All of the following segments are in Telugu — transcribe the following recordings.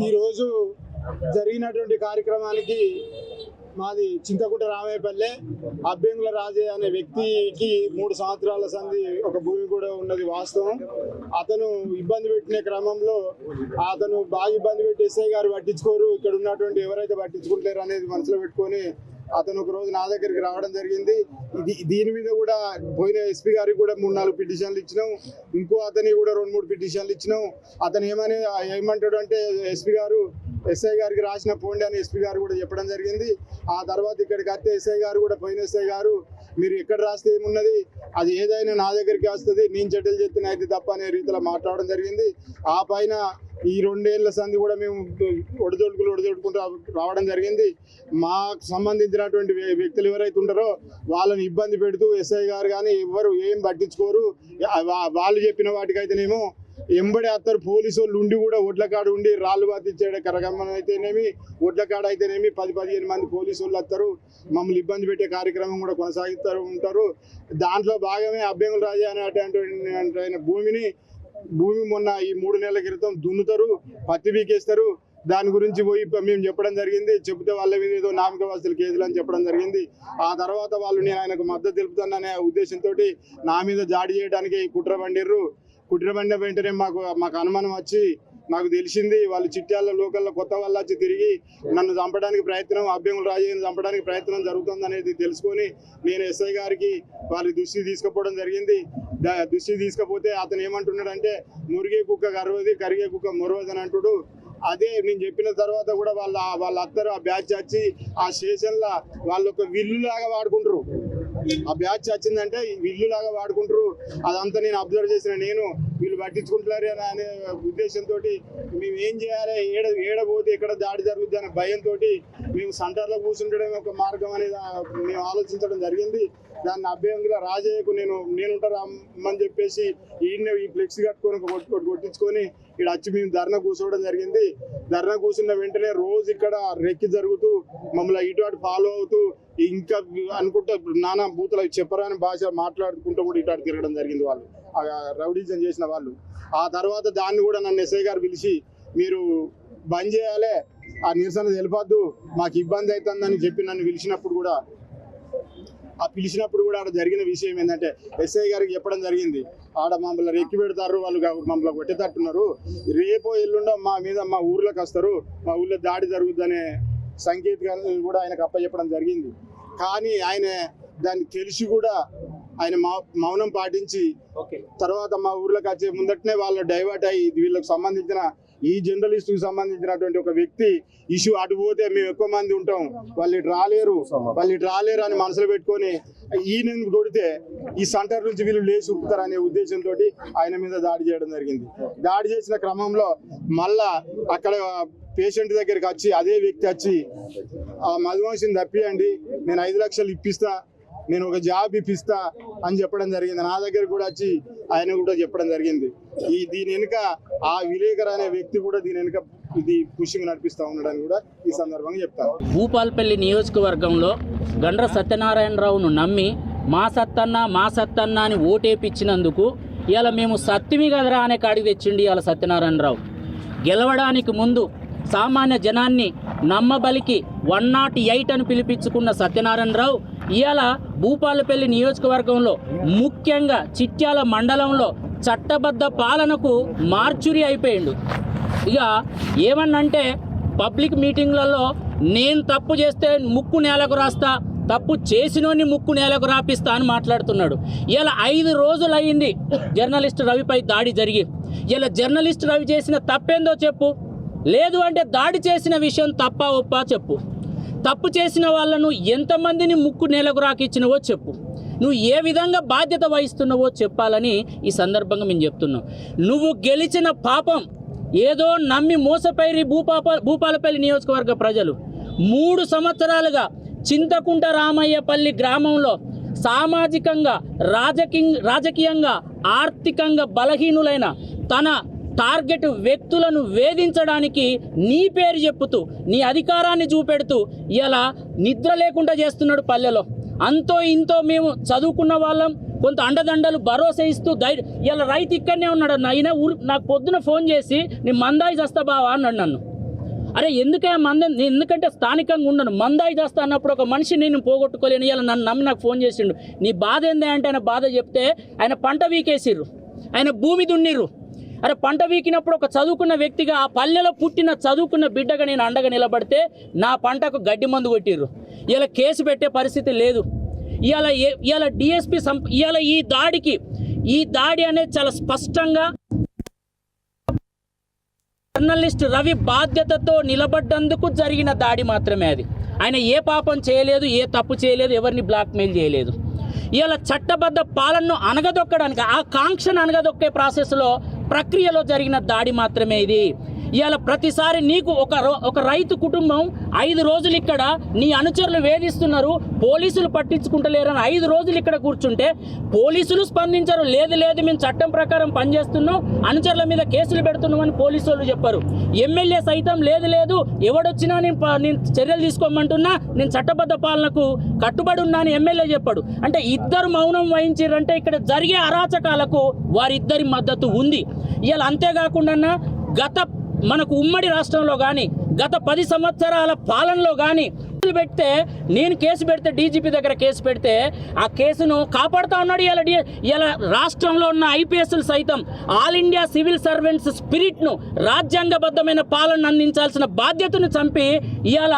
ఈరోజు జరిగినటువంటి కార్యక్రమానికి మాది చింతకుంట రామయ్యపల్లె అబ్బెంగుల రాజయ్య అనే వ్యక్తికి 3 సంవత్సరాల సంధి ఒక భూమి కూడా ఉన్నది వాస్తవం. అతను ఇబ్బంది పెట్టిన క్రమంలో అతను బాగా ఇబ్బంది పెట్టి ఎస్ఐ గారు పట్టించుకోరు, ఇక్కడ ఉన్నటువంటి ఎవరైతే పట్టించుకుంటారు అనేది మనసులో పెట్టుకొని అతను ఒక రోజు నా దగ్గరికి రావడం జరిగింది. దీని మీద కూడా పోయిన ఎస్పీ గారికి కూడా 3-4 పిటిషన్లు ఇచ్చినాం, ఇంకో అతని కూడా 2-3 పిటిషన్లు ఇచ్చినాం. అతను ఏమంటాడు అంటే ఎస్పీ గారు ఎస్ఐ గారికి రాసిన పోండి అని ఎస్పీ గారు కూడా చెప్పడం జరిగింది. ఆ తర్వాత ఇక్కడికి వస్తే ఎస్ఐ గారు కూడా పోయిన ఎస్ఐ గారు మీరు ఎక్కడ రాస్తే ఏమున్నది, అది ఏదైనా నా దగ్గరికి వస్తుంది, నేను చెడ్డలు చెప్తే అయితే తప్ప అనే రీతిలో మాట్లాడడం జరిగింది. ఆ పైన ఈ 2 ఏళ్ల సంధి కూడా మేము ఒడిదొడుకుంటూ రావడం జరిగింది. మాకు సంబంధించినటువంటి వ్యక్తులు ఎవరైతే ఉంటారో వాళ్ళని ఇబ్బంది పెడుతూ ఎస్ఐ గారు కానీ ఎవరు ఏం పట్టించుకోరు. వాళ్ళు చెప్పిన వాటికైతేనేమో ఎంబడి అత్తరు పోలీసు వాళ్ళు ఉండి కూడా ఒడ్లకాడ ఉండి రాళ్ళు బాతిచ్చే కరగమ్మన అయితేనేమి ఒడ్లకాడ అయితేనేమి 10-15 మంది పోలీసు వాళ్ళు వస్తారు, మమ్మల్ని ఇబ్బంది పెట్టే కార్యక్రమం కూడా కొనసాగిస్తారు ఉంటారు. దాంట్లో భాగమే అబ్బెంగుల రాజయ్య అనేటువంటి భూమి మొన్న ఈ 3 నెలల క్రితం దున్నుతారు, పత్తి బీకేస్తారు. దాని గురించి పోయి మేము చెప్పడం జరిగింది. చెబితే వాళ్ళ మీద ఏదో నామిక వస్తువులు కేసులు అని చెప్పడం జరిగింది. ఆ తర్వాత వాళ్ళు నేను ఆయనకు మద్దతు తెలుపుతాననే ఉద్దేశంతో నా మీద జాడి చేయడానికి కుట్ర బండిన వెంటనే మాకు అనుమానం వచ్చి నాకు తెలిసింది వాళ్ళు చిట్యాల లోకల్లో కొత్త వాళ్ళు వచ్చి తిరిగి నన్ను చంపడానికి ప్రయత్నం, అబ్బెంగుల రాజయ్యను చంపడానికి ప్రయత్నం జరుగుతుంది అనేది తెలుసుకొని నేను ఎస్ఐ గారికి వాళ్ళ దృష్టి తీసుకుపోవడం జరిగింది. దృష్టి తీసుకపోతే అతను ఏమంటున్నాడంటే మురిగే కుక్క కరవది, కరిగే కుక్క మొరవది అని అంటుడు. అదే నేను చెప్పిన తర్వాత కూడా వాళ్ళ అత్తరు ఆ బ్యాచ్ వచ్చి ఆ స్టేషన్లో వాళ్ళు ఒక విల్లులాగా వాడుకుంటారు. ఆ బ్యాచ్ వచ్చిందంటే విల్లులాగా వాడుకుంటారు. అదంతా నేను అబ్జర్వ్ చేసిన, నేను వీళ్ళు పట్టించుకుంటున్నారు అనే ఉద్దేశంతో మేము ఏం చేయాలి, ఏడబోతే ఎక్కడ దాడి జరుగుద్ది అనే భయంతో మేము సెంటర్లో కూర్చుంటడం ఒక మార్గం అనేది మేము ఆలోచించడం జరిగింది. దాన్ని అబ్బెంగుల రాజయ్యకు నేనుంటారమ్మని చెప్పేసి ఈ ఫ్లెక్స్ కట్టుకొని కొట్టించుకొని ఇక్కడ వచ్చి మేము ధర్నా కూర్చోవడం జరిగింది. ధర్నా కూర్చున్న వెంటనే రోజు ఇక్కడ రెక్కి జరుగుతూ మమ్మల్ని ఇటు అటు ఫాలో అవుతూ ఇంకా అనుకుంటా నానా బూతులు చెప్పరాని భాష మాట్లాడుకుంటూ కూడా ఇటు తిరగడం జరిగింది వాళ్ళు రౌడీజం చేసిన వాళ్ళు. ఆ తర్వాత దాన్ని కూడా నన్ను ఎస్ఐ గారు పిలిచి మీరు బంద్ చేయాలి, ఆ నిరసన తెలిపద్దు, మాకు ఇబ్బంది అవుతుందని చెప్పి నన్ను పిలిచినప్పుడు కూడా అక్కడ జరిగిన విషయం ఏంటంటే ఎస్ఐ గారికి చెప్పడం జరిగింది, ఆడ మమ్మల్ని రెక్కి పెడతారు, వాళ్ళు మమ్మల్ని కొట్టేటట్టున్నారు, రేపో ఎల్లుండో మా ఊర్లోకి వస్తారు, మా ఊర్లో దాడి జరుగుద్దనే సంకేతాలు కూడా ఆయనకు అప్పచెప్పడం జరిగింది. కానీ ఆయన దాన్ని తెలిసి కూడా ఆయన మౌనం పాటించి తర్వాత మా ఊర్లోకి వచ్చే ముందటనే వాళ్ళు డైవర్ట్ అయ్యి వీళ్ళకి సంబంధించిన ఈ జర్నలిస్టుకు సంబంధించినటువంటి ఒక వ్యక్తి ఇష్యూ అటు పోతే మేము ఎక్కువ మంది ఉంటాం, వాళ్ళు ఇటు రాలేరు అని మనసులో పెట్టుకొని ఈయన కొడితే ఈ సెంటర్ నుంచి వీళ్ళు లేచి ఉరుకుతారు అనే ఉద్దేశంతో ఆయన మీద దాడి చేయడం జరిగింది. దాడి చేసిన క్రమంలో మళ్ళా అక్కడ పేషెంట్ దగ్గరికి వచ్చి అదే వ్యక్తి వచ్చి ఆ మధువంశిని తప్పియండి, నేను 5 లక్షలు ఇప్పిస్తా, నేను ఒక జాబ్ ఇప్పిస్తా అని చెప్పడం జరిగింది. నా దగ్గర కూడా వచ్చి ఆయన కూడా చెప్పడం జరిగింది. దీని వెనుక ఆ విలేకరు అనే వ్యక్తి కూడా దీని వెనుక ఇది పుషింగ్ నడిపిస్తూ ఉన్నాడని కూడా ఈ సందర్భంగా చెప్తాను. భూపాలపల్లి నియోజకవర్గంలో గండ్ర సత్యనారాయణరావును నమ్మి మా సత్తన్న అని ఓటేపిచ్చినందుకు ఇలా మేము సత్తిమి కదరా అనే కాడికి తెచ్చిండి. ఇలా సత్యనారాయణరావు గెలవడానికి ముందు సామాన్య జనాన్ని నమ్మబలికి 108 అని పిలిపించుకున్న సత్యనారాయణరావు ఇవాళ భూపాలపల్లి నియోజకవర్గంలో ముఖ్యంగా చిట్యాల మండలంలో చట్టబద్ధ పాలనకు మార్చురి అయిపోయిండు. ఇక ఏమన్నంటే పబ్లిక్ మీటింగ్లలో నేను తప్పు చేస్తే ముక్కు నేలకు రాస్తా, తప్పు చేసినోని ముక్కు నేలకు రాపిస్తా అని మాట్లాడుతున్నాడు. ఇలా 5 రోజులు అయ్యింది జర్నలిస్ట్ రవిపై దాడి జరిగి. ఇలా జర్నలిస్ట్ రవి చేసిన తప్పేందో చెప్పు, లేదు అంటే దాడి చేసిన విషయం తప్పా ఒప్పా చెప్పు, తప్పు చేసిన వాళ్ళను ఎంతమందిని ముక్కు నేలకు రాకిచ్చినవో చెప్పు, నువ్వు ఏ విధంగా బాధ్యత వహిస్తున్నావో చెప్పాలని ఈ సందర్భంగా మేము చెప్తున్నాం. నువ్వు గెలిచిన పాపం ఏదో నమ్మి మోసపోయి భూపాలపల్లి నియోజకవర్గ ప్రజలు 3 సంవత్సరాలుగా చింతకుంట రామయ్యపల్లి గ్రామంలో సామాజికంగా రాజకీయంగా ఆర్థికంగా బలహీనులైన తన టార్గెట్ వ్యక్తులను వేధించడానికి నీ పేరు చెప్పుతూ నీ అధికారాన్ని చూపెడుతూ ఇలా నిద్ర లేకుండా చేస్తున్నాడు పల్లెలో. అంతో ఇంతో మేము చదువుకున్న వాళ్ళం, కొంత అండదండలు భరోసా ఇస్తూ ఇలా రైతు ఇక్కడనే ఉన్నాడు. నాకు పొద్దున ఫోన్ చేసి నీ మందాయి చస్తా బావా అన్నాడు నన్ను. అరే ఎందుకంటే స్థానికంగా ఉండను, మందాయి చేస్తా అన్నప్పుడు ఒక మనిషి నేను పోగొట్టుకోలేను. ఇలా నన్ను నమ్మి నాకు ఫోన్ చేసిండు, నీ బాధ ఏంది అంటే ఆయన బాధ చెప్తే ఆయన పంట వీకేసిర్రు, ఆయన భూమి దున్నిర్రు. అరే పంట వీకినప్పుడు ఒక చదువుకున్న వ్యక్తిగా ఆ పల్లెలో పుట్టిన చదువుకున్న బిడ్డగా నేను అండగా నిలబడితే నా పంటకు గడ్డి మందు కొట్టిర్రు. ఇలా కేసు పెట్టే పరిస్థితి లేదు. ఇవాళ డిఎస్పీ ఇవాళ ఈ దాడి అనేది చాలా స్పష్టంగా జర్నలిస్ట్ రవి బాధ్యతతో నిలబడ్డందుకు జరిగిన దాడి మాత్రమే అది. ఆయన ఏ పాపం చేయలేదు, ఏ తప్పు చేయలేదు, ఎవరిని బ్లాక్మెయిల్ చేయలేదు. ఇవాళ చట్టబద్ధ పాలనను అనగదొక్కడానికి, ఆ కాంక్షను అనగదొక్కే ప్రక్రియలో జరిగిన దాడి మాత్రమే ఇది. ఇవాళ ప్రతిసారి నీకు ఒక రైతు కుటుంబం 5 రోజులు ఇక్కడ నీ అనుచరులు వేధిస్తున్నారు, పోలీసులు పట్టించుకుంటలేరని 5 రోజులు ఇక్కడ కూర్చుంటే పోలీసులు స్పందించరు. లేదు మేము చట్టం ప్రకారం పనిచేస్తున్నాం, అనుచరుల మీద కేసులు పెడుతున్నామని పోలీసు వాళ్ళు చెప్పారు. ఎమ్మెల్యే సైతం లేదు ఎవడొచ్చినా నేను చర్యలు తీసుకోమంటున్నా, నేను చట్టబద్ధ పాలనకు కట్టుబడి ఉన్నా అని ఎమ్మెల్యే చెప్పాడు. అంటే ఇద్దరు మౌనం వహించారంటే ఇక్కడ జరిగే అరాచకాలకు వారిద్దరి మద్దతు ఉంది. ఇవాళ అంతేకాకుండా మనకు ఉమ్మడి రాష్ట్రంలో కానీ గత 10 సంవత్సరాల పాలనలో కానీ నేను కేసు పెడితే డీజీపీ దగ్గర కేసు పెడితే ఆ కేసును కాపాడుతూ ఉన్నాడు. ఇలా రాష్ట్రంలో ఉన్న ఐపీఎస్లు సైతం ఆల్ ఇండియా సివిల్ సర్వెంట్స్ స్పిరిట్ను, రాజ్యాంగబద్ధమైన పాలన అందించాల్సిన బాధ్యతను చంపి ఇవాళ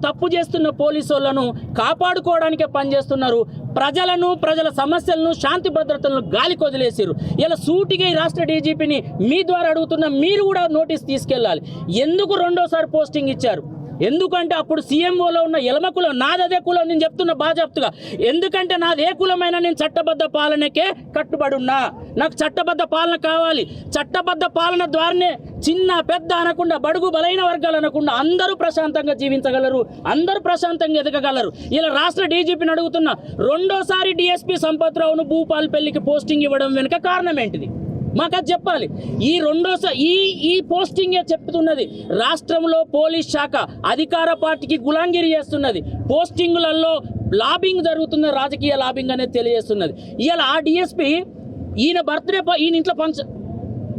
తప్పు చేస్తున్న పోలీసులను కాపాడుకోవడానికే పనిచేస్తున్నారు. ప్రజల సమస్యలను, శాంతి భద్రతలను గాలికి వదిలేసారు. ఇలా సూటిగా ఈ రాష్ట్ర డీజీపీని మీ ద్వారా అడుగుతున్న మీరు కూడా నోటీస్ తీసుకెళ్ళాలి. ఎందుకు 2వ పోస్టింగ్ ఇచ్చారు? ఎందుకంటే అప్పుడు సీఎంఓలో ఉన్న ఎలమ కులం, నాదదే కులం, నేను చెప్తున్నా బాజాప్తుగా. ఎందుకంటే నాదే కులమైన నేను చట్టబద్ధ పాలనకే కట్టుబడి ఉన్నా. నాకు చట్టబద్ధ పాలన కావాలి. చట్టబద్ధ పాలన ద్వారానే చిన్న పెద్ద అనకుండా, బడుగు బలైన వర్గాలు అనకుండా అందరూ ప్రశాంతంగా జీవించగలరు, అందరూ ప్రశాంతంగా ఎదగగలరు. ఇలా రాష్ట్ర డీజీపీని అడుగుతున్నా, 2వసారి డిఎస్పీ సంపత్రావును భూపాలపల్లికి పోస్టింగ్ ఇవ్వడం వెనుక కారణం ఏంటిది? మాకు అది చెప్పాలి. ఈ పోస్టింగే చెప్తున్నది రాష్ట్రంలో పోలీస్ శాఖ అధికార పార్టీకి గులాంగిరి చేస్తున్నది. పోస్టింగులలో లాబింగ్ జరుగుతున్న, రాజకీయ లాబింగ్ అనేది తెలియజేస్తున్నది. ఇవాళ ఆ డిఎస్పీ ఈయన ఇంట్లో ఫంక్షన్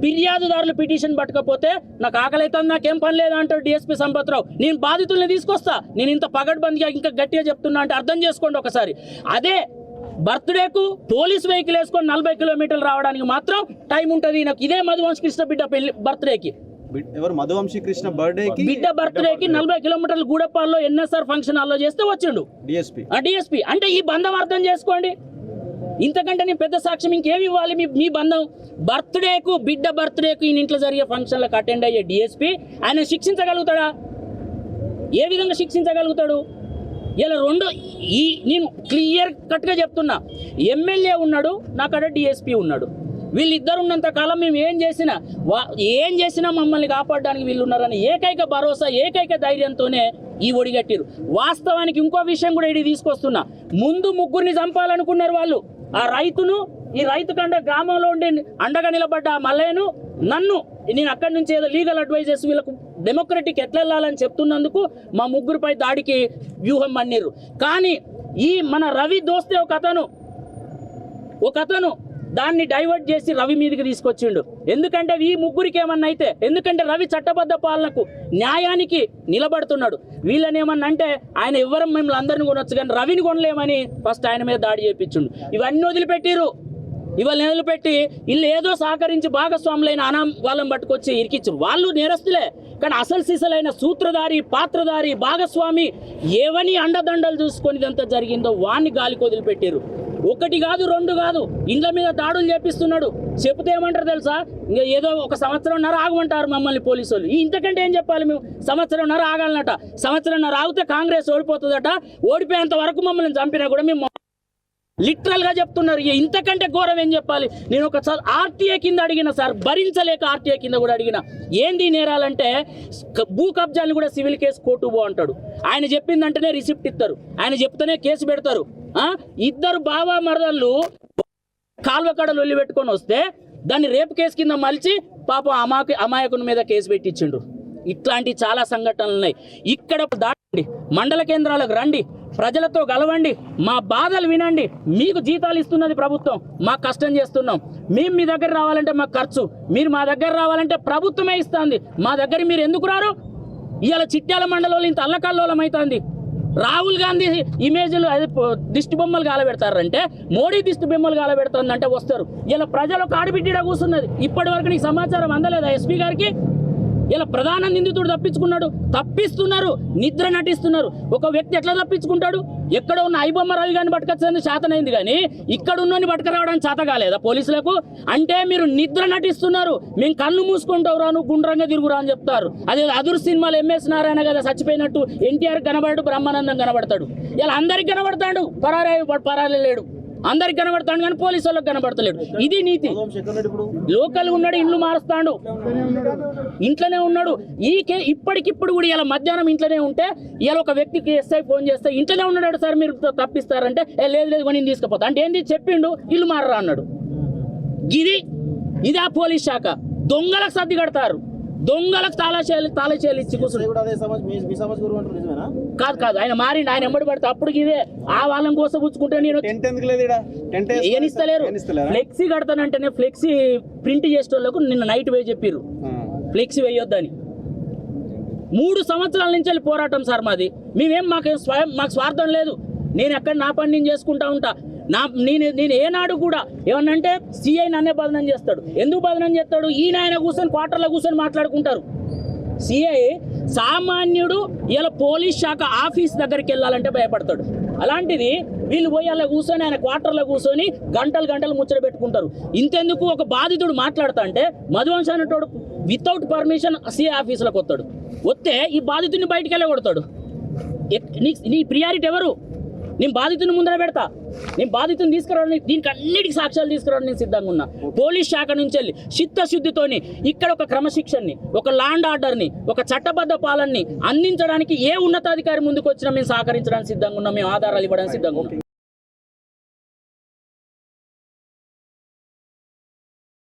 ఫిర్యాదుదారులు పిటిషన్ పట్టకపోతే నాకు ఆకలి అవుతుంది, నాకేం పని లేదా అంటాడు డిఎస్పీ సంపత్రావు. నేను బాధితుల్ని తీసుకొస్తా, నేను ఇంత పగడ్బందీగా ఇంకా గట్టిగా చెప్తున్నా అంటే అర్థం చేసుకోండి ఒకసారి. అదే బర్త్డేకు పోలీస్ వెహికల్ వేసుకొని 40 కిలోమీటర్లు రావడానికి మాత్రం టైం ఉంటుంది. నాకు ఇదే మధువంశీ కృష్ణ బిడ్డ బర్త్డేకి మధువంశీ కృష్ణ బిడ్డ బర్త్డేకి 40 కిలోమీటర్లు గూడపాల్లో ఎన్ఎస్ఆర్ ఫంక్షన్ హాల్లో చేస్తే వచ్చిండు డిఎస్పీ. అంటే ఈ బంధం అర్థం చేసుకోండి. ఇంతకంటే నేను పెద్ద సాక్ష్యం ఇంకేమి ఇవ్వాలి? మీ బంధం బిడ్డ బర్త్డేకు ఈ ఇంట్లో జరిగే ఫంక్షన్లకు అటెండ్ అయ్యే డిఎస్పీ ఆయన శిక్షించగలుగుతాడా? ఏ విధంగా శిక్షించగలుగుతాడు? ఇలా నేను క్లియర్ కట్గా చెప్తున్నా, ఎమ్మెల్యే ఉన్నాడు, నాకడ డిఎస్పీ ఉన్నాడు. వీళ్ళిద్దరు ఉన్నంత కాలం మేము ఏం చేసినా మమ్మల్ని కాపాడడానికి వీళ్ళు ఉన్నారని ఏకైక భరోసా, ఏకైక ధైర్యంతోనే ఈ ఒడిగట్టిరు. వాస్తవానికి ఇంకో విషయం కూడా ఇది తీసుకొస్తున్నా. ముందు 3 చంపాలనుకున్నారు వాళ్ళు. ఆ ఈ రైతు కండ గ్రామంలో ఉండి అండగా నిలబడ్డ మల్లయ్యను, నన్ను, నేను అక్కడి నుంచి ఏదో లీగల్ అడ్వైజర్స్ వీళ్ళకు డెమోక్రటిక్ ఎట్లా వెళ్ళాలని చెప్తున్నందుకు మా 3పై దాడికి వ్యూహం అన్నిరు. కానీ మన రవి దోస్తే ఒక అతను దాన్ని డైవర్ట్ చేసి రవి మీదకి తీసుకొచ్చిండు. ఎందుకంటే ఈ 3కి ఏమన్నా అయితే, ఎందుకంటే రవి చట్టబద్ధ పాలనకు, న్యాయానికి నిలబడుతున్నాడు. వీళ్ళని ఏమన్నా అంటే ఆయన ఎవరు మిమ్మల్ని అందరిని కొనొచ్చు కానీ రవిని కొనలేమని ఫస్ట్ ఆయన మీద దాడి చేయించిండు. ఇవన్నీ వదిలిపెట్టిరు. వీళ్ళు ఏదో సహకరించి భాగస్వాములైన వాళ్ళని పట్టుకొచ్చి ఇరికిచ్చారు. వాళ్ళు నేరస్తులే, కానీ అసలు సిసలైన సూత్రధారి, పాత్రధారి, భాగస్వామి ఏవని అండదండలు చూసుకొని ఇదంతా జరిగిందో వాన్ని గాలికి వదిలిపెట్టారు. 1 కాదు 2 కాదు, ఇండ్ల మీద దాడులు చేపిస్తున్నాడు. చెప్తే ఏమంటారు తెలుసా? ఇంకా ఏదో 1 సంవత్సరంన్నర ఆగమంటారు మమ్మల్ని పోలీసు వాళ్ళు. ఇంతకంటే ఏం చెప్పాలి? మేము 1 సంవత్సరంన్నర ఆగాలన్నట. 1 సంవత్సరంన్నర ఆగితే కాంగ్రెస్ ఓడిపోతుందట. ఓడిపోయేంత వరకు మమ్మల్ని చంపినా కూడా మేము లిటరల్గా చెప్తున్నారు. ఇంతకంటే ఘోరం ఏం చెప్పాలి? నేను ఒక ఆర్టీఏ కింద అడిగిన సార్, భరించలేక ఆర్టీఏ కింద కూడా అడిగిన. ఏంది నేరాలంటే భూ కబ్జాలను కూడా సివిల్ కేసు కోర్టు పో అంటాడు. ఆయన చెప్పిందంటేనే రిసిప్ట్ ఇస్తారు, ఆయన చెప్తేనే కేసు పెడతారు. 2 బావా మరదళ్ళు కాల్వ కడలు వెళ్ళి పెట్టుకొని వస్తే దాన్ని రేపు కేసు కింద మలిచి పాపం అమాయకుని మీద కేసు పెట్టించిండు. ఇట్లాంటి చాలా సంఘటనలు ఉన్నాయి. ఇక్కడ దాటండి, మండల కేంద్రాలకు రండి, ప్రజలతో గలవండి, మా బాధలు వినండి. మీకు జీతాలు ఇస్తున్నది ప్రభుత్వం, మా కష్టం చేస్తున్నాం. మేము మీ దగ్గర రావాలంటే మాకు ఖర్చు, మీరు మా దగ్గర రావాలంటే ప్రభుత్వమే ఇస్తుంది. మా దగ్గర మీరు ఎందుకు రారు? ఇవాళ చిట్యాల మండలంలో ఇంత అల్లకల్లోలం అవుతుంది. రాహుల్ గాంధీ ఇమేజ్లు అది దిష్టి బొమ్మలు గాలబెడతారంటే మోడీ దిష్టి బొమ్మలు గాలబెడుతుందంటే వస్తారు. ఇలా ప్రజలు ఆడబిడ్డ కూర్చున్నది. ఇప్పటి వరకు నీకు సమాచారం అందలేదా ఎస్పీ గారికి? ఇలా ప్రధాన నిందితుడు తప్పిస్తున్నారు, నిద్ర నటిస్తున్నారు. ఒక వ్యక్తి ఎట్లా తప్పించుకుంటాడు? ఎక్కడ ఉన్న ఐబొమ్మ రవి గారిని పట్టుకొచ్చేందుకు చేతనైంది, కానీ ఇక్కడ ఉన్నోని పట్టుకురావడానికి చేత కాలేదా పోలీసులకు? అంటే మీరు నిద్ర నటిస్తున్నారు. మేము కళ్ళు మూసుకుంటావు రాను గుండ్రంగా తిరుగురా అని చెప్తారు. అదే అదురు సినిమాలు ఎంఎస్ నారాయణ కదా చచ్చిపోయినట్టు ఎన్టీఆర్ కనబడడు, బ్రహ్మానందం కనబడతాడు. ఇలా అందరికి కనబడతాడు, పరారే లేడు. అందరికి కనబడతాడు కానీ పోలీసు వాళ్ళకి కనబడతలేడు. ఇది నీతి. లోకల్ ఉన్నాడు, ఇండ్లు మారుస్తాడు, ఇంట్లోనే ఉన్నాడు. ఇప్పటికిప్పుడు కూడా ఇలా మధ్యాహ్నం ఇంట్లోనే ఉంటే ఇలా ఒక వ్యక్తికి ఎస్ఐ ఫోన్ చేస్తే ఇంట్లోనే ఉన్నాడు సార్ మీరు తప్పిస్తారంటే లేదు నేను తీసుకుపోతా అంటే ఏంది చెప్పిండు, ఇల్లు మారరా అన్నాడు. ఇది ఆ పోలీస్ శాఖ. దొంగలకు సర్ది కడతారు, దొంగలకు తాళచేలు ఇచ్చి కూర్చుని కాదు ఆయన మారిండు. ఆయన ఎంబడి పడితే అప్పుడు ఇదే ఆ వాళ్ళని కోసం పుచ్చుకుంటే నేను ఏనిస్తలేరు. ఫ్లెక్సీ కడతానంటేనే ఫ్లెక్సీ ప్రింట్ చేసేటోళ్ళకు నిన్న నైట్ పోయి చెప్పిర్రు ఫ్లెక్సీ వేయొద్దని. 3 సంవత్సరాల నుంచి వెళ్ళి పోరాటం సార్ మాది. మాకు స్వార్థం లేదు. నేను ఎక్కడ నా పని నేను చేసుకుంటా ఉంటా. నేను ఏనాడు కూడా ఏమన్నంటే సిఐ నన్నే బదనం చేస్తాడు. ఎందుకు బదనం చేస్తాడు? ఆయన కూర్చొని క్వార్టర్లో కూర్చొని మాట్లాడుకుంటారు. సిఐ సామాన్యుడు ఇలా పోలీస్ శాఖ ఆఫీస్ దగ్గరికి వెళ్ళాలంటే భయపడతాడు. అలాంటిది వీళ్ళు పోయి అలా కూర్చొని ఆయన క్వార్టర్లో కూర్చొని గంటలు ముచ్చట పెట్టుకుంటారు. ఇంతెందుకు ఒక బాధితుడు మాట్లాడుతా అంటే మధువంశ అనేటోడు వితౌట్ పర్మిషన్ సిఐ ఆఫీసులోకి వస్తే ఈ బాధితుడిని బయటికి వెళ్ళి కొడతాడు. నీ ప్రియారిటీ ఎవరు? నేను బాధితుని ముందర పెడతా, నేను బాధితుని తీసుకురావడానికి దీనికి అన్నిటికీ సాక్ష్యాలు తీసుకురావడానికి నేను సిద్ధంగా ఉన్నా. పోలీస్ శాఖ నుంచి వెళ్ళి చిత్తశుద్ధితోని ఇక్కడ ఒక క్రమశిక్షణని, ఒక లాండ్ ఆర్డర్ని, ఒక చట్టబద్ధ పాలనని అందించడానికి ఏ ఉన్నతాధికారి ముందుకు వచ్చినా మేము సహకరించడానికి సిద్ధంగా ఉన్నాం, మేము ఆధారాలు ఇవ్వడానికి సిద్ధంగా ఉన్నాం.